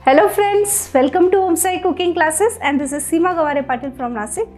Hello friends, welcome to Om Sai Cooking Classes and this is Seema Gaware Patil from Nashik.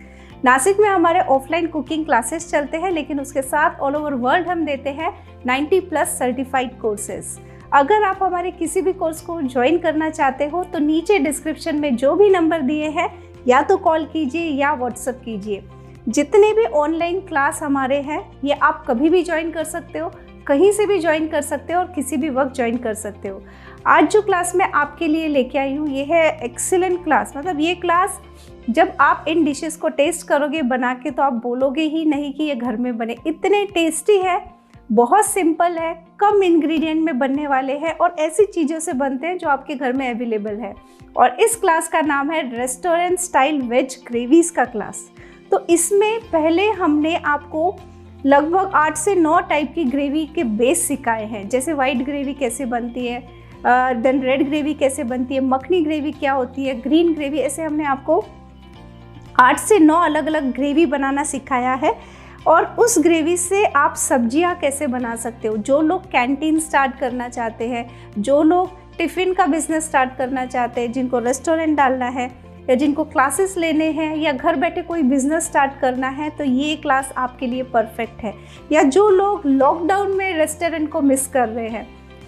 Nashik में हमारे offline cooking classes चलते हैं, लेकिन उसके साथ ऑल ओवर वर्ल्ड हम देते हैं 90+ सर्टिफाइड कोर्सेज। अगर आप हमारे किसी भी कोर्स को ज्वाइन करना चाहते हो तो नीचे डिस्क्रिप्शन में जो भी नंबर दिए हैं या तो कॉल कीजिए या व्हाट्सअप कीजिए। जितने भी ऑनलाइन क्लास हमारे हैं ये आप कभी भी ज्वाइन कर सकते हो, कहीं से भी ज्वाइन कर सकते हो और किसी भी वक्त ज्वाइन कर सकते हो। आज जो क्लास मैं आपके लिए लेके आई हूँ ये है एक्सीलेंट क्लास। मतलब ये क्लास जब आप इन डिशेस को टेस्ट करोगे बना के तो आप बोलोगे ही नहीं कि ये घर में बने। इतने टेस्टी है, बहुत सिंपल है, कम इंग्रेडिएंट में बनने वाले हैं और ऐसी चीज़ों से बनते हैं जो आपके घर में अवेलेबल है। और इस क्लास का नाम है रेस्टोरेंट स्टाइल वेज ग्रेवीज़ का क्लास। तो इसमें पहले हमने आपको लगभग 8 से 9 टाइप की ग्रेवी के बेस सिखाए हैं, जैसे वाइट ग्रेवी कैसे बनती है, देन रेड ग्रेवी कैसे बनती है, मखनी ग्रेवी क्या होती है, ग्रीन ग्रेवी। ऐसे हमने आपको 8 से 9 अलग अलग ग्रेवी बनाना सिखाया है। और उस ग्रेवी से आप सब्जियां कैसे बना सकते हो। जो लोग कैंटीन स्टार्ट करना चाहते हैं, जो लोग टिफ़िन का बिजनेस स्टार्ट करना चाहते हैं, जिनको रेस्टोरेंट डालना है या जिनको क्लासेस लेने हैं या घर बैठे कोई बिज़नेस स्टार्ट करना है, तो ये क्लास आपके लिए परफेक्ट है। या जो लोग लॉकडाउन में रेस्टोरेंट को मिस कर रहे हैं,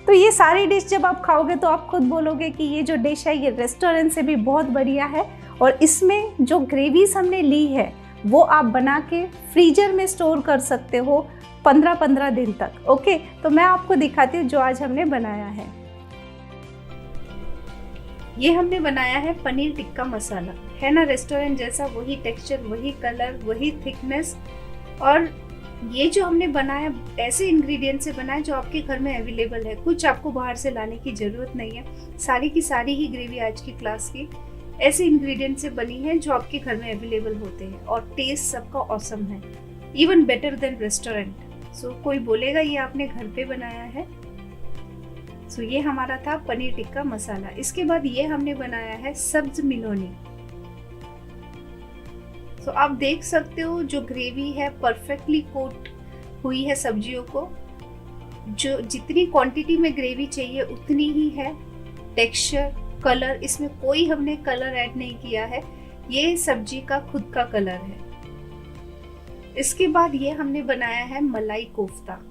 तो ये सारी डिश जब आप खाओगे तो आप खुद बोलोगे कि ये जो डिश है ये रेस्टोरेंट से भी बहुत बढ़िया है। और इसमें जो ग्रेवीज हमने ली है वो आप बना के फ्रीजर में स्टोर कर सकते हो 15-15 दिन तक। ओके, तो मैं आपको दिखाती हूँ जो आज हमने बनाया है। ये हमने बनाया है पनीर टिक्का मसाला। है ना रेस्टोरेंट जैसा, वही टेक्सचर, वही कलर, वही थिकनेस। और ये जो हमने बनाया ऐसे इंग्रेडिएंट से बनाया जो आपके घर में अवेलेबल है। कुछ आपको बाहर से लाने की ज़रूरत नहीं है। सारी की सारी ही ग्रेवी आज की क्लास की ऐसे इंग्रेडिएंट से बनी है जो आपके घर में अवेलेबल होते हैं। और टेस्ट सबका ऑसम है, इवन बेटर देन रेस्टोरेंट। सो कोई बोलेगा ये आपने घर पे बनाया है। सो ये हमारा था पनीर टिक्का मसाला। इसके बाद ये हमने बनाया है सब्ज मिलोनी। तो आप देख सकते हो जो ग्रेवी है परफेक्टली कोट हुई है सब्जियों को। जो जितनी क्वांटिटी में ग्रेवी चाहिए उतनी ही है। टेक्सचर, कलर, इसमें कोई हमने कलर ऐड नहीं किया है, ये सब्जी का खुद का कलर है। इसके बाद ये हमने बनाया है मलाई कोफ्ता।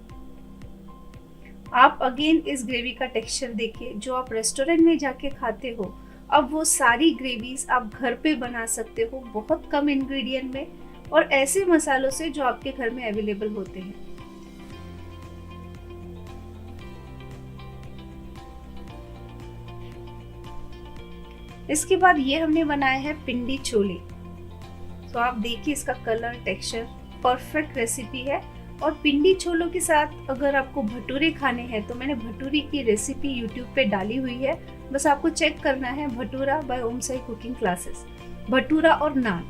आप अगेन इस ग्रेवी का टेक्सचर देखिए, जो आप रेस्टोरेंट में जाके खाते हो अब वो सारी ग्रेवीज आप घर पे बना सकते हो बहुत कम इंग्रेडिएंट में और ऐसे मसालों से जो आपके घर में अवेलेबल होते हैं। इसके बाद ये हमने बनाया है पिंडी छोले। तो आप देखिए इसका कलर, टेक्सचर, परफेक्ट रेसिपी है। और पिंडी छोलों के साथ अगर आपको भटूरे खाने हैं तो मैंने भटूरे की रेसिपी यूट्यूब पे डाली हुई है, बस आपको चेक करना है। भटूरा बाय ओम साई कुकिंग क्लासेस। भटूरा और नान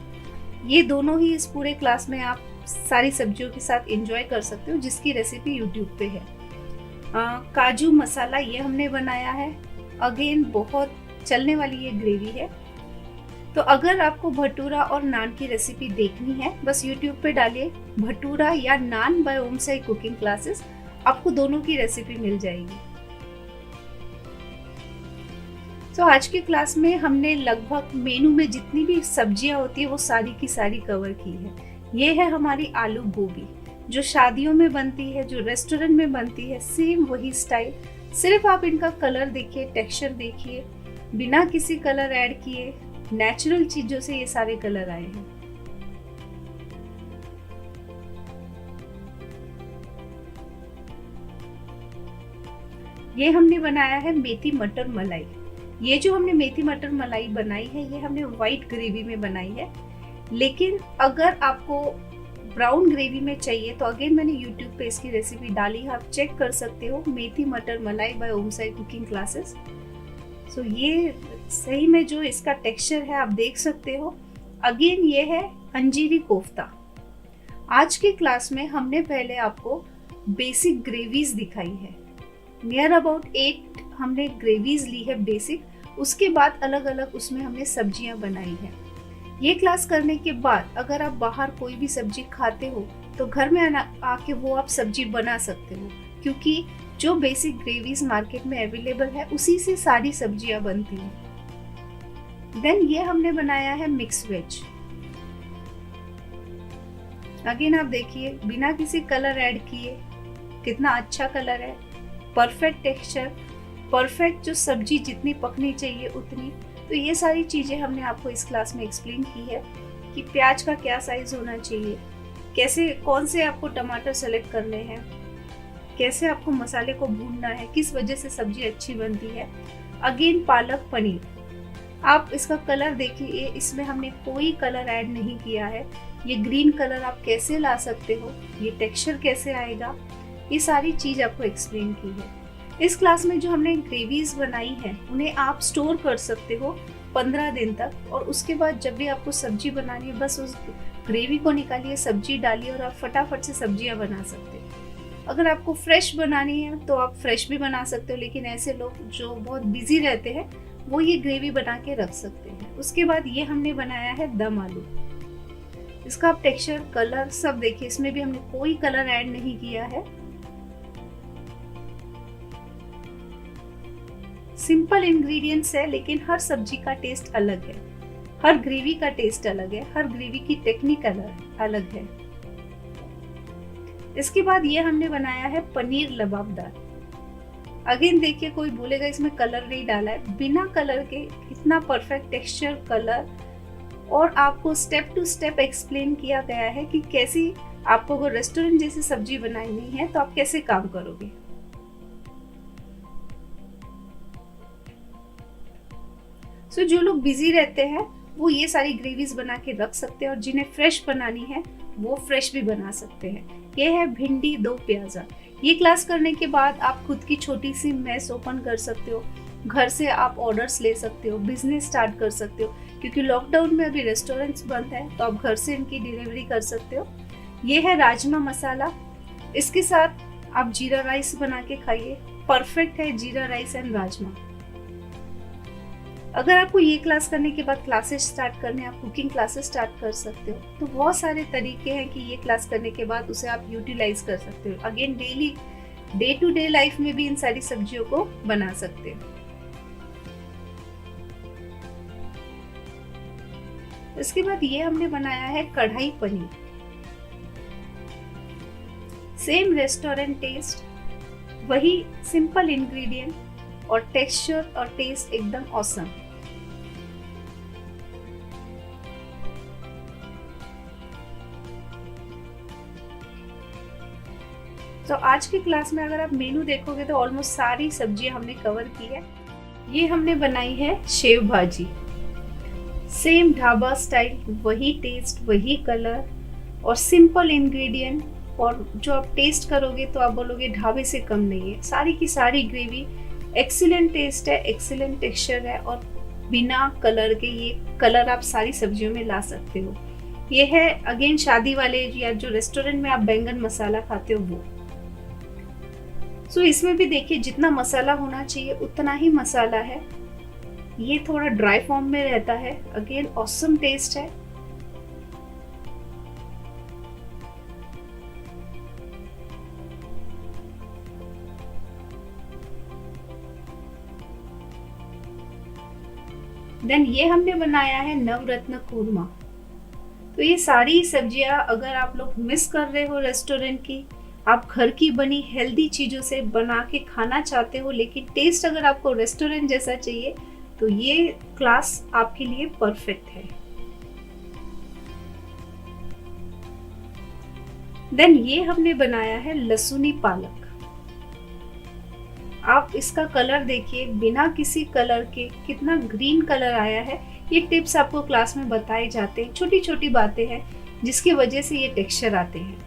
ये दोनों ही इस पूरे क्लास में आप सारी सब्जियों के साथ एंजॉय कर सकते हो, जिसकी रेसिपी यूट्यूब पे है। काजू मसाला ये हमने बनाया है। अगेन बहुत चलने वाली ये ग्रेवी है। तो अगर आपको भटूरा और नान की रेसिपी देखनी है बस यूट्यूब पे डालिए भटूरा या नान बाय ओम साई कुकिंग क्लासेस, आपको दोनों की रेसिपी मिल जाएगी। तो आज की क्लास में हमने लगभग मेनू में जितनी भी सब्जियां होती है वो सारी की सारी कवर की है। ये है हमारी आलू गोभी जो शादियों में बनती है, जो रेस्टोरेंट में बनती है, सेम वही स्टाइल। सिर्फ आप इनका कलर देखिए, टेक्सचर देखिए, बिना किसी कलर ऐड किए नेचुरल चीजों से ये सारे कलर आए हैं। ये हमने बनाया है मेथी मटर मलाई। ये जो हमने मेथी मटर मलाई बनाई है ये हमने वाइट ग्रेवी में बनाई है, लेकिन अगर आपको ब्राउन ग्रेवी में चाहिए तो अगेन मैंने यूट्यूब पे इसकी रेसिपी डाली है, आप चेक कर सकते हो। मेथी मटर मलाई बाय ओम साई कुकिंग क्लासेस। सो ये सही में जो इसका टेक्सचर है आप देख सकते हो। अगेन ये है अंजीरी कोफ्ता। आज की क्लास में हमने पहले आपको बेसिक ग्रेवीज दिखाई है। नियर अबाउट 8 हमने ग्रेवीज ली है बेसिक। उसके बाद अलग अलग उसमें हमने सब्जियां बनाई है। ये क्लास करने के बाद अगर आप बाहर कोई भी सब्जी खाते हो तो घर में आके वो आप सब्जी बना सकते हो, क्योंकि जो बेसिक ग्रेवीज मार्केट में अवेलेबल है उसी से सारी सब्जियां बनती हैं। देन ये हमने बनाया है मिक्स वेज। अगेन आप देखिए बिना किसी कलर ऐड किए कितना अच्छा कलर है, परफेक्ट टेक्सचर, परफेक्ट जो सब्जी जितनी पकनी चाहिए उतनी। तो ये सारी चीजें हमने आपको इस क्लास में एक्सप्लेन की है कि प्याज का क्या साइज होना चाहिए, कैसे कौन से आपको टमाटर सेलेक्ट करने हैं, कैसे आपको मसाले को भूनना है, किस वजह से सब्जी अच्छी बनती है। अगेन पालक पनीर, आप इसका कलर देखिए, इसमें हमने कोई कलर ऐड नहीं किया है। ये ग्रीन कलर आप कैसे ला सकते हो, ये टेक्सचर कैसे आएगा, ये सारी चीज आपको एक्सप्लेन की है। इस क्लास में जो हमने ग्रेवीज बनाई है उन्हें आप स्टोर कर सकते हो 15 दिन तक, और उसके बाद जब भी आपको सब्जी बनानी है बस उस ग्रेवी को निकालिए, सब्जी डालिए और आप फटाफट से सब्जियां बना सकते हो। अगर आपको फ्रेश बनानी है तो आप फ्रेश भी बना सकते हो, लेकिन ऐसे लोग जो बहुत बिजी रहते हैं वो ये ग्रेवी बना के रख सकते हैं। उसके बाद ये हमने बनाया है दम आलू। इसका आप टेक्सचर, कलर सब देखिए, इसमें भी हमने कोई कलर ऐड नहीं किया है। सिंपल इंग्रेडिएंट्स है, लेकिन हर सब्जी का टेस्ट अलग है, हर ग्रेवी का टेस्ट अलग है, हर ग्रेवी की टेक्निक अलग है। इसके बाद ये हमने बनाया है पनीर लबाबदार। अगेन देखिए, कोई बोलेगा इसमें कलर नहीं डाला है, बिना कलर के इतना परफेक्ट टेक्सचर, कलर, और आपको स्टेप टू स्टेप एक्सप्लेन किया गया है कि कैसी आपको अगर रेस्टोरेंट जैसी सब्जी बनानी है तो आप कैसे काम करोगे। सो जो लोग बिजी रहते हैं वो ये सारी ग्रेवीज बना के रख सकते हैं, और जिन्हें फ्रेश बनानी है वो फ्रेश भी बना सकते हैं। ये है भिंडी दो प्याजा। ये क्लास करने के बाद आप खुद की छोटी सी मेस ओपन कर सकते हो, घर से आप ऑर्डर्स ले सकते हो, बिजनेस स्टार्ट कर सकते हो, क्योंकि लॉकडाउन में अभी रेस्टोरेंट्स बंद है तो आप घर से इनकी डिलीवरी कर सकते हो। ये है राजमा मसाला, इसके साथ आप जीरा राइस बना के खाइए, परफेक्ट है जीरा राइस एंड राजमा। अगर आपको ये क्लास करने के बाद क्लासेस स्टार्ट करने, आप कुकिंग क्लासेस स्टार्ट कर सकते हो। तो बहुत सारे तरीके हैं कि ये क्लास करने के बाद उसे आप यूटिलाइज कर सकते हो। Again daily day to day life में भी इन सारी सब्जियों को बना सकते हो। इसके बाद ये हमने बनाया है कढ़ाई पनीर। सेम रेस्टोरेंट टेस्ट, वही सिंपल इंग्रेडिएंट और टेक्सचर और टेस्ट एकदम ऑसम। तो आज की क्लास में अगर आप मेनू देखोगे तो ऑलमोस्ट सारी सब्जियां हमने कवर की है। ये हमने बनाई है शेव भाजी, सेम ढाबा स्टाइल, वही टेस्ट, वही कलर और सिंपल इंग्रेडिएंट, और जो आप टेस्ट करोगे तो आप बोलोगे ढाबे से कम नहीं है। सारी की सारी ग्रेवी एक्सीलेंट टेस्ट है, एक्सीलेंट टेक्सचर है, और बिना कलर के ये कलर आप सारी सब्जियों में ला सकते हो। ये है अगेन शादी वाले या जो रेस्टोरेंट में आप बैंगन मसाला खाते हो वो। सो इसमें भी देखिए जितना मसाला होना चाहिए उतना ही मसाला है। ये थोड़ा ड्राई फॉर्म में रहता है, अगेन ऑसम टेस्ट है। देन ये हमने बनाया है नवरत्न कूरमा। तो ये सारी सब्जियां अगर आप लोग मिस कर रहे हो रेस्टोरेंट की, आप घर की बनी हेल्दी चीजों से बना के खाना चाहते हो, लेकिन टेस्ट अगर आपको रेस्टोरेंट जैसा चाहिए, तो ये क्लास आपके लिए परफेक्ट है। देन ये हमने बनाया है लहसुनी पालक। आप इसका कलर देखिए, बिना किसी कलर के कितना ग्रीन कलर आया है। ये टिप्स आपको क्लास में बताए जाते हैं, छोटी छोटी बातें हैं जिसकी वजह से ये टेक्सचर आते हैं।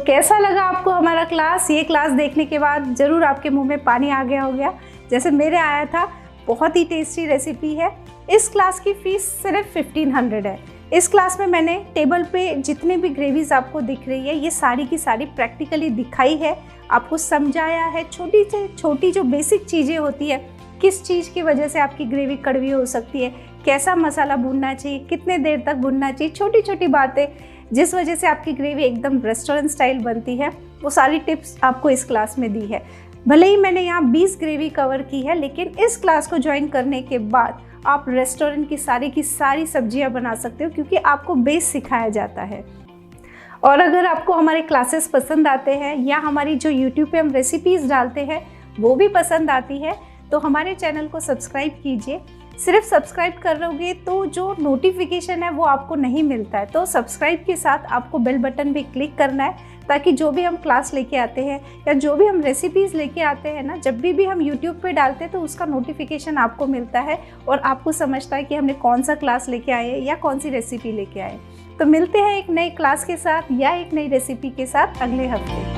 कैसा लगा आपको हमारा क्लास? ये क्लास देखने के बाद जरूर आपके मुंह में पानी आ गया होगा, जैसे मेरे आया था। बहुत ही टेस्टी रेसिपी है। इस क्लास की फीस सिर्फ 1500 है। इस क्लास में मैंने टेबल पे जितने भी ग्रेवीज आपको दिख रही है, ये सारी की सारी प्रैक्टिकली दिखाई है, आपको समझाया है। छोटी से छोटी जो बेसिक चीज़ें होती है, किस चीज़ की वजह से आपकी ग्रेवी कड़वी हो सकती है, कैसा मसाला भूनना चाहिए, कितने देर तक भूनना चाहिए, छोटी छोटी बातें जिस वजह से आपकी ग्रेवी एकदम रेस्टोरेंट स्टाइल बनती है, वो सारी टिप्स आपको इस क्लास में दी है। भले ही मैंने यहाँ 20 ग्रेवी कवर की है, लेकिन इस क्लास को ज्वाइन करने के बाद आप रेस्टोरेंट की सारी सब्जियाँ बना सकते हो, क्योंकि आपको बेस सिखाया जाता है। और अगर आपको हमारे क्लासेस पसंद आते हैं या हमारी जो यूट्यूब पे हम रेसिपीज़ डालते हैं वो भी पसंद आती है, तो हमारे चैनल को सब्सक्राइब कीजिए। सिर्फ सब्सक्राइब करोगे तो जो नोटिफिकेशन है वो आपको नहीं मिलता है, तो सब्सक्राइब के साथ आपको बेल बटन भी क्लिक करना है, ताकि जो भी हम क्लास लेके आते हैं या जो भी हम रेसिपीज़ लेके आते हैं ना, जब भी हम यूट्यूब पे डालते हैं तो उसका नोटिफिकेशन आपको मिलता है और आपको समझता है कि हमने कौन सा क्लास लेके आए हैं या कौन सी रेसिपी लेके आए। तो मिलते हैं एक नई क्लास के साथ या एक नई रेसिपी के साथ अगले हफ्ते।